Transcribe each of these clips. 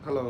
Hello.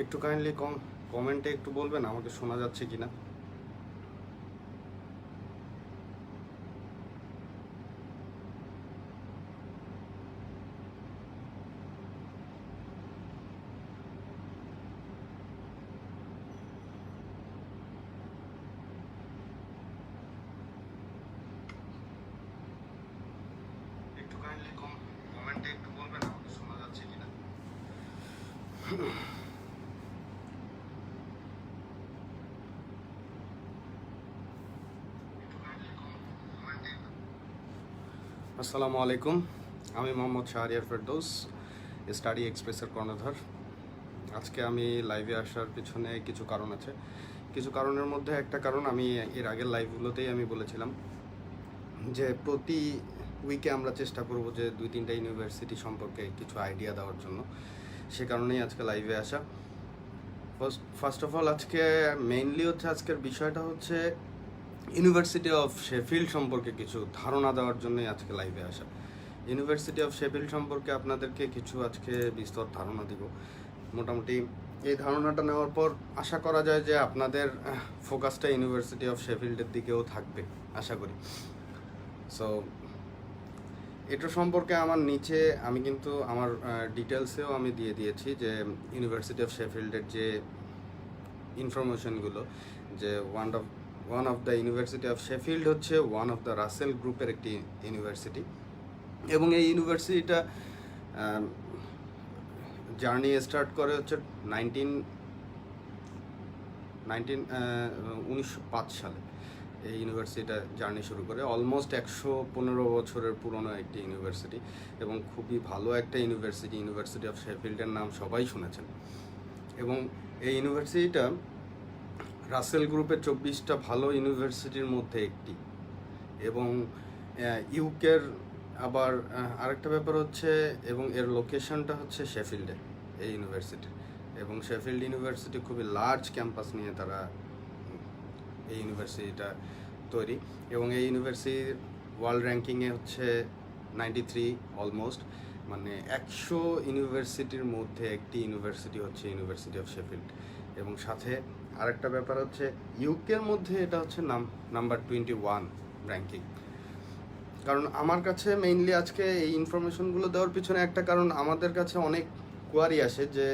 একটু kindly কমেন্টে একটু বলবেন আমাকে শোনা যাচ্ছে কিনা। একটু কাইন্ডলি কমেন্টে একটু বলবেন আমাকে শোনা যাচ্ছে কিনা। আসসালামু আলাইকুম, আমি মোহাম্মদ শাহরিয়ার ফেরদৌস, স্টাডি এক্সপ্রেসের কর্ণধার। আজকে আমি লাইভে আসার পিছনে কিছু কারণ আছে। কিছু কারণের মধ্যে একটা কারণ, আমি এর আগের লাইভগুলোতেই আমি বলেছিলাম যে প্রতি উইকে আমরা চেষ্টা করব যে 2-3টা ইউনিভার্সিটি সম্পর্কে কিছু আইডিয়া দেওয়ার জন্য। সে কারণেই আজকে লাইভে আসা। ফার্স্ট অফ অল আজকে মেইনলি হচ্ছে আজকের বিষয়টা হচ্ছে ইউনিভার্সিটি অফ শেফিল্ড সম্পর্কে কিছু ধারণা দেওয়ার জন্যই আজকে লাইভে আসা। ইউনিভার্সিটি অফ শেফিল্ড সম্পর্কে আপনাদেরকে কিছু আজকে বিস্তর ধারণা দিব। মোটামুটি এই ধারণাটা নেওয়ার পর আশা করা যায় যে আপনাদের ফোকাসটা ইউনিভার্সিটি অফ শেফিল্ডের দিকেও থাকবে আশা করি। সো এটা সম্পর্কে আমার নিচে আমি কিন্তু আমার ডিটেলসেও আমি দিয়ে দিয়েছি যে ইউনিভার্সিটি অফ শেফিল্ডের যে ইনফরমেশনগুলো, যে one of the university of Sheffield হচ্ছে ওয়ান অফ দ্য রাসেল গ্রুপের একটি ইউনিভার্সিটি, এবং এই ইউনিভার্সিটিটা জার্নি স্টার্ট করে হচ্ছে 1905 সালে। এই ইউনিভার্সিটিটা জার্নি শুরু করে অলমোস্ট 115 বছরের পুরনো একটি ইউনিভার্সিটি, এবং খুবই ভালো একটা ইউনিভার্সিটি। ইউনিভার্সিটি অফ শেফিল্ডের নাম সবাই শুনেছেন, এবং এই ইউনিভার্সিটিটা রাসেল গ্রুপের 24টা ভালো ইউনিভার্সিটির মধ্যে একটি। এবং ইউকের আবার আরেকটা ব্যাপার হচ্ছে, এবং এর লোকেশনটা হচ্ছে শেফিল্ডে এই ইউনিভার্সিটির। এবং শেফিল্ড ইউনিভার্সিটি খুবই লার্জ ক্যাম্পাস নিয়ে তারা এই ইউনিভার্সিটিটা তৈরি, এবং এই ইউনিভার্সিটির ওয়ার্ল্ড র্যাঙ্কিংয়ে হচ্ছে 93 অলমোস্ট, মানে 100 ইউনিভার্সিটির মধ্যে একটি ইউনিভার্সিটি হচ্ছে ইউনিভার্সিটি অফ শেফিল্ড। এবং সাথে আরেকটা ব্যাপার হচ্ছে ইউকের মধ্যে এটা হচ্ছে নাম্বার 21 র্যাঙ্কিং। কারণ আমার কাছে মেইনলি আজকে এই ইনফরমেশনগুলো দেওয়ার পিছনে একটা কারণ, আমাদের কাছে অনেক কোয়ারি আসে যে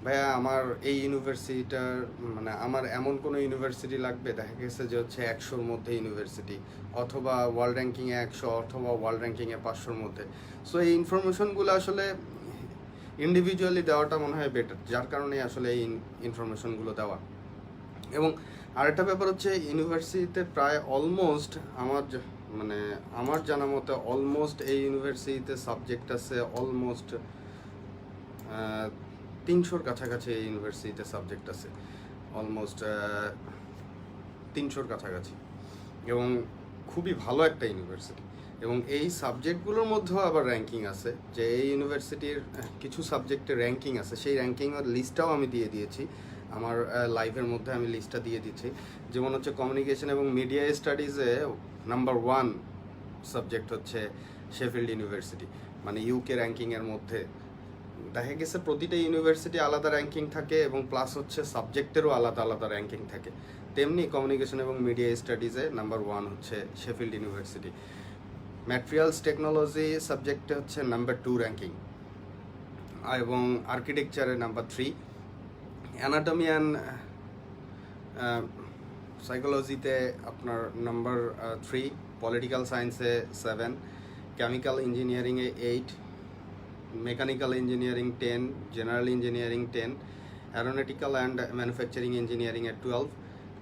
ভাইয়া আমার এই ইউনিভার্সিটিটার মানে আমার এমন কোনো ইউনিভার্সিটি লাগবে, দেখা গেছে যে হচ্ছে 100-র মধ্যে ইউনিভার্সিটি, অথবা ওয়ার্ল্ড র্যাঙ্কিংয়ে 100, অথবা ওয়ার্ল্ড র্যাঙ্কিংয়ে 500-র মধ্যে। সো এই ইনফরমেশনগুলো আসলে ইন্ডিভিজুয়ালি দেওয়াটা মনে হয় বেটার, যার কারণে আসলে এই ইনফরমেশনগুলো দেওয়া। এবং আরেকটা ব্যাপার হচ্ছে ইউনিভার্সিটিতে প্রায় অলমোস্ট মানে আমার জানা মতে অলমোস্ট এই ইউনিভার্সিটিতে সাবজেক্ট আছে অলমোস্ট 300-র কাছাকাছি। এই ইউনিভার্সিটিতে সাবজেক্ট আছে অলমোস্ট 300-র কাছাকাছি, এবং খুবই ভালো একটা ইউনিভার্সিটি। এবং এই সাবজেক্টগুলোর মধ্যেও আবার র্যাঙ্কিং আছে, যে এই ইউনিভার্সিটির কিছু সাবজেক্টের র্যাঙ্কিং আছে, সেই র্যাঙ্কিংয়ের লিস্টটাও আমি দিয়ে দিয়েছি আমার লাইভের মধ্যে, আমি লিস্টটা দিয়ে দিচ্ছি। যেমন হচ্ছে কমিউনিকেশন এবং মিডিয়া স্টাডিজে নাম্বার 1 সাবজেক্ট হচ্ছে শেফিল্ড ইউনিভার্সিটি, মানে ইউকে র্যাঙ্কিংয়ের মধ্যে। দেখা গেছে প্রতিটা ইউনিভার্সিটি আলাদা র্যাঙ্কিং থাকে, এবং প্লাস হচ্ছে সাবজেক্টেরও আলাদা আলাদা র্যাঙ্কিং থাকে। তেমনি কমিউনিকেশন এবং মিডিয়া স্টাডিজে নাম্বার 1 হচ্ছে শেফিল্ড ইউনিভার্সিটি। ম্যাটেরিয়ালস টেকনোলজি সাবজেক্টে হচ্ছে নাম্বার 2 র্যাঙ্কিং, এবং আর্কিটেকচারে নাম্বার 3, অ্যানাটমি অ্যান্ড সাইকোলজিতে আপনার নাম্বার 3, পলিটিক্যাল সায়েন্সে 7, কেমিক্যাল ইঞ্জিনিয়ারিংয়ে 8, mechanical engineering 10, general engineering 10, aeronautical and manufacturing ইঞ্জিনিয়ারিংয়ে 12,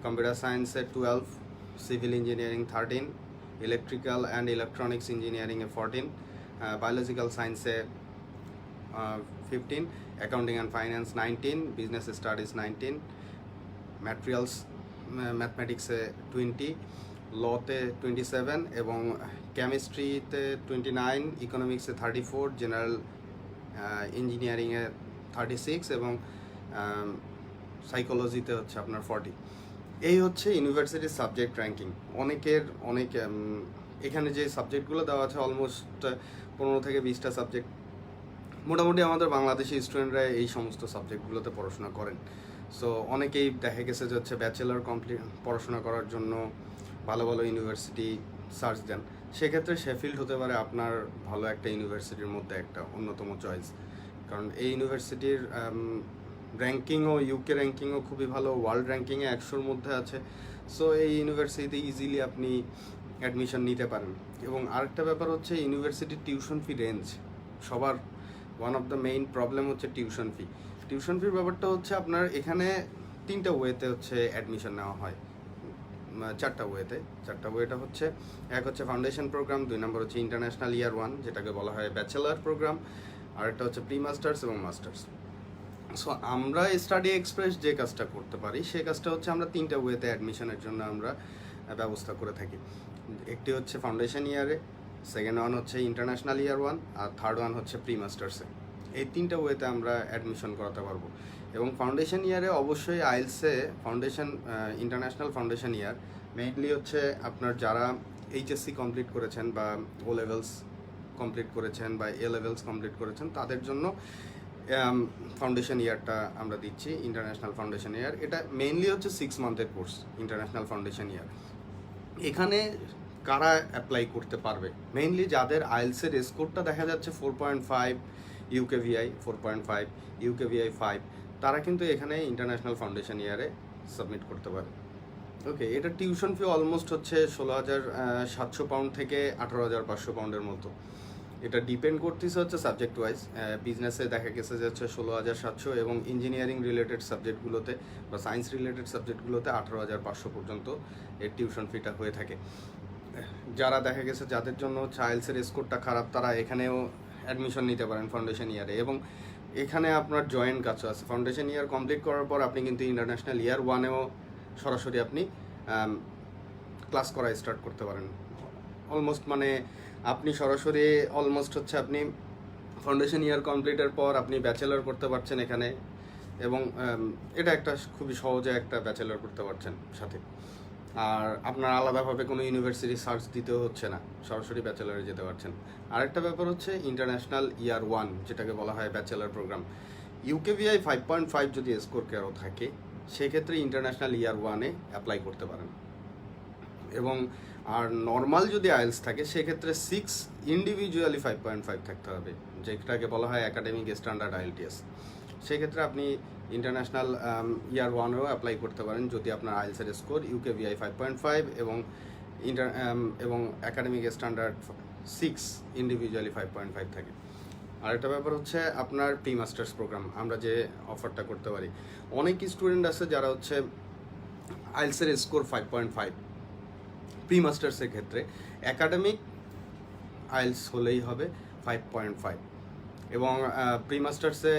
কম্পিউটার সায়েন্সে 12, civil engineering 13, electrical and electronics ইঞ্জিনিয়ারিংয়ে 14, বায়োলজিক্যাল সায়েন্সে 15, accounting and finance 19, business studies 19, ম্যাথমেটিক্সে 20, লতে 27 এবং কেমিস্ট্রিতে 29, ইকোনমিক্সে 34, জেনারেল ইঞ্জিনিয়ারিংয়ে 36 এবং সাইকোলজিতে হচ্ছে আপনার 40। এই হচ্ছে ইউনিভার্সিটির সাবজেক্ট র্যাঙ্কিং। অনেক এখানে যে সাবজেক্টগুলো দেওয়া আছে অলমোস্ট 15 থেকে 20টা সাবজেক্ট। মোটামুটি আমাদের বাংলাদেশি স্টুডেন্টরা এই সমস্ত সাবজেক্টগুলোতে পড়াশোনা করেন। সো অনেকেই দেখা গেছে যে হচ্ছে ব্যাচেলর পড়াশোনা করার জন্য ভালো ভালো ইউনিভার্সিটি সার্চ দেন। সেক্ষেত্রে শেফিল্ড হতে পারে আপনার ভালো একটা ইউনিভার্সিটির মধ্যে একটা অন্যতম চয়েস, কারণ এই ইউনিভার্সিটির র্যাঙ্কিংও, ইউকে র্যাঙ্কিংও খুবই ভালো, ওয়ার্ল্ড র্যাঙ্কিংয়ে 100-র মধ্যে আছে। সো এই ইউনিভার্সিটিতে ইজিলি আপনি অ্যাডমিশন নিতে পারেন। এবং আরেকটা ব্যাপার হচ্ছে ইউনিভার্সিটির টিউশন ফি রেঞ্জ সবার one of the main problem হচ্ছে টিউশন ফি। টিউশন ফির ব্যাপারটা হচ্ছে আপনার এখানে 3টা ওয়েতে হচ্ছে অ্যাডমিশন নেওয়া হয়, 4টা ওয়েটা হচ্ছে, এক হচ্ছে ফাউন্ডেশন প্রোগ্রাম, 2 নম্বর হচ্ছে ইন্টারন্যাশনাল ইয়ার 1 যেটাকে বলা হয় ব্যাচেলার প্রোগ্রাম, আর একটা হচ্ছে প্রি মাস্টার্স এবং মাস্টার্স। সো আমরা স্টাডি এক্সপ্রেস যে কাজটা করতে পারি সে কাজটা হচ্ছে আমরা 3টা ওয়েতে অ্যাডমিশনের জন্য আমরা ব্যবস্থা করে থাকি। একটি হচ্ছে ফাউন্ডেশন ইয়ারে, সেকেন্ড ওয়ান হচ্ছে ইন্টারন্যাশনাল ইয়ার 1, আর থার্ড ওয়ান হচ্ছে প্রি মাস্টার্সে। এই 3টা ওয়েতে আমরা অ্যাডমিশন করাতে পারবো। এবং ফাউন্ডেশন ইয়ারে অবশ্যই আইএলসে ইন্টারন্যাশনাল ফাউন্ডেশন ইয়ার মেইনলি হচ্ছে আপনার যারা এইচএসসি কমপ্লিট করেছেন বা ও লেভেলস কমপ্লিট করেছেন বা এ লেভেলস কমপ্লিট করেছেন তাদের জন্য ফাউন্ডেশন ইয়ারটা আমরা দিচ্ছি, ইন্টারন্যাশনাল ফাউন্ডেশন ইয়ার। এটা মেইনলি হচ্ছে 6 মান্থের কোর্স, ইন্টারন্যাশনাল ফাউন্ডেশন ইয়ার। এখানে কারা অ্যাপ্লাই করতে পারবে? মেইনলি যাদের আইএলসের স্কোরটা দেখা যাচ্ছে 4.5, ইউকেভিআই 4.5, ইউকেভিআই 5, তারা কিন্তু এখানে ইন্টারন্যাশনাল ফাউন্ডেশন ইয়ারে সাবমিট করতে পারে। ওকে, এটা টিউশন ফি অলমোস্ট হচ্ছে 16,700 পাউন্ড থেকে 18,500 পাউন্ডের মতো। এটা ডিপেন্ড করতেছে হচ্ছে সাবজেক্ট ওয়াইজ। বিজনেসে দেখা গেছে যে হচ্ছে 16,700 এবং ইঞ্জিনিয়ারিং রিলেটেড সাবজেক্টগুলোতে বা সায়েন্স রিলেটেড সাবজেক্টগুলোতে 18,500 পর্যন্ত এর টিউশন ফিটা হয়ে থাকে। যারা দেখা গেছে যাদের জন্য আইএলসের স্কোরটা খারাপ তারা এখানেও অ্যাডমিশন নিতে পারেন ফাউন্ডেশন ইয়ারে। এবং এখানে আপনার জয়েন্ট কাজও আছে। ফাউন্ডেশন ইয়ার কমপ্লিট করার পর আপনি কিন্তু ইন্টারন্যাশনাল ইয়ার 1-এও সরাসরি আপনি ক্লাস করা স্টার্ট করতে পারেন। অলমোস্ট মানে আপনি সরাসরি অলমোস্ট হচ্ছে আপনি ফাউন্ডেশন ইয়ার কমপ্লিটের পর আপনি ব্যাচেলর করতে পারছেন এখানে, এবং এটা একটা খুবই সহজে একটা ব্যাচেলর করতে পারছেন সাথে। আর আপনার আলাদাভাবে কোনো ইউনিভার্সিটি সার্চ দিতেও হচ্ছে না, সরাসরি ব্যাচেলারে যেতে পারছেন। আরেকটা ব্যাপার হচ্ছে ইন্টারন্যাশনাল ইয়ার 1 যেটাকে বলা হয় ব্যাচেলার প্রোগ্রাম। ইউকেভিআই 5.5 যদি স্কোর কারো থাকে সেক্ষেত্রে ইন্টারন্যাশনাল ইয়ার 1-এ অ্যাপ্লাই করতে পারেন। এবং আর নর্মাল যদি আইএলস থাকে সেক্ষেত্রে 6, ইন্ডিভিজুয়ালি 5.5 থাকতে হবে, যেটাকে বলা হয় একাডেমিক স্ট্যান্ডার্ড আইএলটিএস। সেক্ষেত্রে আপনি ইন্টারন্যাশনাল ইয়ার 1-এও অ্যাপ্লাই করতে পারেন যদি আপনার আইএলসের স্কোর ইউকেভিআই 5.5 এবং একাডেমিক স্ট্যান্ডার্ড 6, ইন্ডিভিজুয়ালি 5.5 থাকে। আরেকটা ব্যাপার হচ্ছে আপনার প্রি মাস্টার্স প্রোগ্রাম আমরা যে অফারটা করতে পারি। অনেক স্টুডেন্ট আছে যারা হচ্ছে আইএলসের স্কোর 5.5, প্রি মাস্টার্সের ক্ষেত্রে একাডেমিক আইএলস হলেই হবে 5.5, এবং প্রি মাস্টার্সে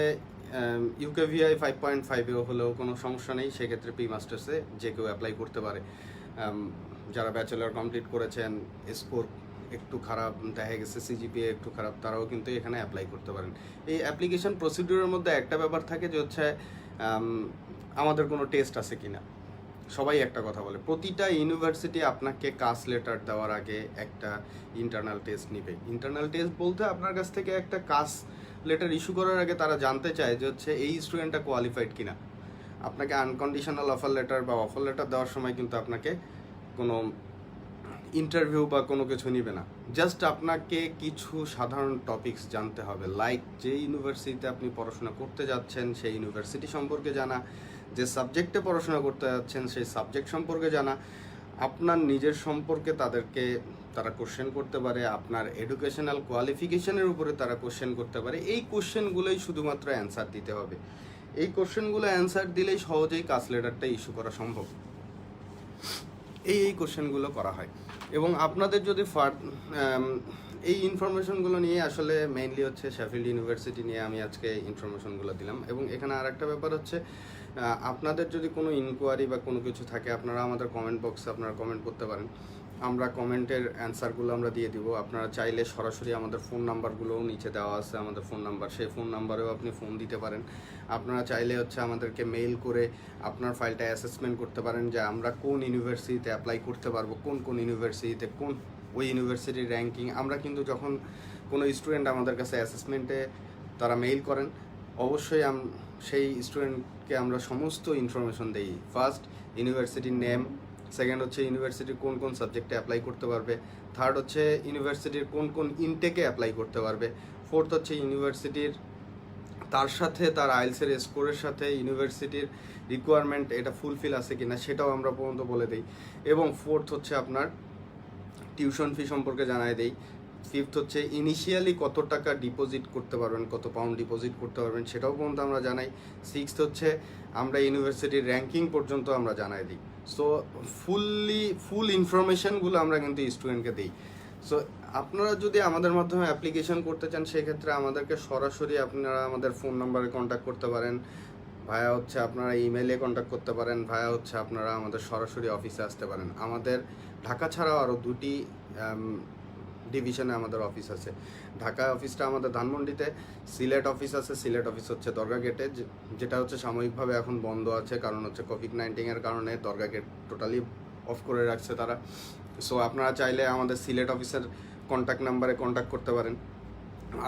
ইউকেভিআই 5.5-এও হলেও কোনো সমস্যা নেই। সেক্ষেত্রে প্রি মাস্টার্সে যে কেউ অ্যাপ্লাই করতে পারে। যারা ব্যাচেলর কমপ্লিট করেছেন, স্কোর একটু খারাপ দেখা গেছে, সিজিপিএ একটু খারাপ, তারাও কিন্তু এখানে অ্যাপ্লাই করতে পারেন। এই অ্যাপ্লিকেশন প্রসিডিউরের মধ্যে একটা ব্যাপার থাকে যে হচ্ছে আমাদের কোনো টেস্ট আছে কিনা। সবাই একটা কথা বলে, প্রতিটা ইউনিভার্সিটি আপনাকে কাস্ট লেটার দেওয়ার আগে একটা ইন্টারনাল টেস্ট নিবে। ইন্টারনাল টেস্ট বলতে আপনার কাছ থেকে একটা কাস্ট লেটার ইস্যু করার আগে তারা জানতে চায় যে হচ্ছে এই স্টুডেন্টটা কোয়ালিফাইড কিনা। আপনাকে আনকন্ডিশনাল অফার লেটার বা অফার লেটার দেওয়ার সময় কিন্তু আপনাকে কোনো ইন্টারভিউ বা কোনো কিছু নিবে না। জাস্ট আপনাকে কিছু সাধারণ টপিকস জানতে হবে, লাইক যে ইউনিভার্সিটিতে আপনি পড়াশোনা করতে যাচ্ছেন সেই ইউনিভার্সিটি সম্পর্কে জানা, যে সাবজেক্টে পড়াশোনা করতে যাচ্ছেন সেই সাবজেক্ট সম্পর্কে জানা, আপনার নিজের সম্পর্কে তারা কোশ্চেন করতে পারে, আপনার এডুকেশনাল কোয়ালিফিকেশনের উপরে তারা কোশ্চেন করতে পারে। এই কোশ্চেনগুলোই শুধুমাত্র অ্যান্সার দিতে হবে। এই কোশ্চেনগুলো অ্যান্সার দিলেই সহজেই কাস্ট লেটারটা ইস্যু করা সম্ভব। এই কোশ্চেনগুলো করা হয়। এবং আপনাদের যদি এই ইনফরমেশনগুলো নিয়ে আসলে মেইনলি হচ্ছে শেফিল্ড ইউনিভার্সিটি নিয়ে আমি আজকে ইনফরমেশনগুলো দিলাম। এবং এখানে আরেকটা ব্যাপার হচ্ছে, আপনাদের যদি কোনো ইনকোয়ারি বা কোনো কিছু থাকে আপনারা আমাদের কমেন্ট বক্সে আপনারা কমেন্ট করতে পারেন, আমরা কমেন্টের অ্যান্সারগুলো আমরা দিয়ে দিব। আপনারা চাইলে সরাসরি আমাদের ফোন নাম্বারগুলোও নিচে দেওয়া আছে, আমাদের ফোন নাম্বার, সেই ফোন নাম্বারেও আপনি ফোন দিতে পারেন। আপনারা চাইলে হচ্ছে আমাদেরকে মেইল করে আপনার ফাইলটা অ্যাসেসমেন্ট করতে পারেন যে আমরা কোন ইউনিভার্সিটিতে অ্যাপ্লাই করতে পারবো, কোন কোন ইউনিভার্সিটিতে কোন ওই ইউনিভার্সিটির র্যাঙ্কিং। আমরা কিন্তু যখন কোনো স্টুডেন্ট আমাদের কাছে অ্যাসেসমেন্টে তারা মেইল করেন, অবশ্যই সেই স্টুডেন্টকে আমরা সমস্ত ইনফরমেশন দিই। ফার্স্ট ইউনিভার্সিটির নেম, সেকেন্ড হচ্ছে ইউনিভার্সিটির কোন কোন সাবজেক্টে অ্যাপ্লাই করতে পারবে, থার্ড হচ্ছে ইউনিভার্সিটির কোন কোন ইনটেকে অ্যাপ্লাই করতে পারবে, ফোর্থ হচ্ছে ইউনিভার্সিটির তার সাথে তার আইএলসের স্কোরের সাথে ইউনিভার্সিটির রিকোয়ারমেন্ট এটা ফুলফিল আছে কিনা সেটাও আমরা পর্যন্ত বলে দিই। এবং ফোর্থ হচ্ছে আপনার টিউশন ফি সম্পর্কে জানাই দেই। ফিফথ হচ্ছে ইনিশিয়ালি কত টাকা ডিপোজিট করতে পারবেন, কত পাউন্ড ডিপোজিট করতে পারবেন সেটাও পর্যন্ত আমরা জানাই। সিক্সথ হচ্ছে আমরা ইউনিভার্সিটির র্যাঙ্কিং পর্যন্ত আমরা জানাই দিই। সো ফুল ইনফরমেশনগুলো আমরা কিন্তু স্টুডেন্টকে দিই। সো আপনারা যদি আমাদের মাধ্যমে অ্যাপ্লিকেশন করতে চান সেক্ষেত্রে আমাদেরকে সরাসরি আপনারা আমাদের ফোন নাম্বারে কন্ট্যাক্ট করতে পারেন, ভায়া হচ্ছে আপনারা ইমেলে কন্ট্যাক্ট করতে পারেন, ভায়া হচ্ছে আপনারা আমাদের সরাসরি অফিসে আসতে পারেন। আমাদের ঢাকা ছাড়াও আরও 2টি ডিভিশনে আমাদের অফিস আছে। ঢাকা অফিসটা আমাদের ধানমন্ডিতে, সিলেট অফিস আছে, সিলেট অফিস হচ্ছে দরগা গেটে, যেটা হচ্ছে সাময়িকভাবে এখন বন্ধ আছে, কারণ হচ্ছে কোভিড-19 কারণে দরগা গেট টোটালি অফ করে রাখছে তারা। সো আপনারা চাইলে আমাদের সিলেট অফিসের কন্ট্যাক্ট নাম্বারে কন্ট্যাক্ট করতে পারেন।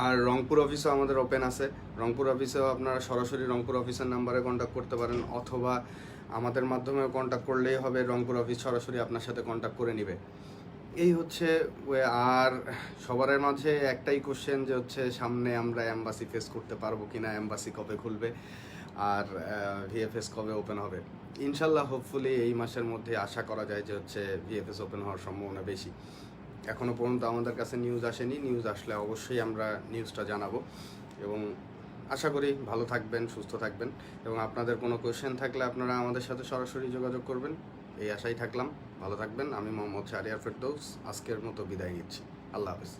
আর রংপুর অফিসও আমাদের ওপেন আছে, রংপুর অফিসেও আপনারা সরাসরি রংপুর অফিসের নাম্বারে কন্ট্যাক্ট করতে পারেন, অথবা আমাদের মাধ্যমেও কন্ট্যাক্ট করলেই হবে, রংপুর অফিস সরাসরি আপনার সাথে কন্ট্যাক্ট করে নেবে। এই হচ্ছে আর সবার মাঝে একটাই কোশ্চেন যে হচ্ছে সামনে আমরা এম্বাসি ফেস করতে পারবো কিনা, এম্বাসি কবে খুলবে, আর ভিএফএস কবে ওপেন হবে। ইনশাল্লাহ হোপফুলি এই মাসের মধ্যে আশা করা যায় যে হচ্ছে ভিএফএস ওপেন হওয়ার সম্ভাবনা বেশি। এখনও পর্যন্ত আমাদের কাছে নিউজ আসেনি, নিউজ আসলে অবশ্যই আমরা নিউজটা জানাবো। এবং আশা করি ভালো থাকবেন, সুস্থ থাকবেন, এবং আপনাদের কোনো কোয়েশ্চেন থাকলে আপনারা আমাদের সাথে সরাসরি যোগাযোগ করবেন। এই আশাই থাকলাম, ভালো থাকবেন। আমি মোহাম্মদ শাহরিয়ার ফেরদৌস আজকের মতো বিদায় নিচ্ছি। আল্লাহ হাফেজ।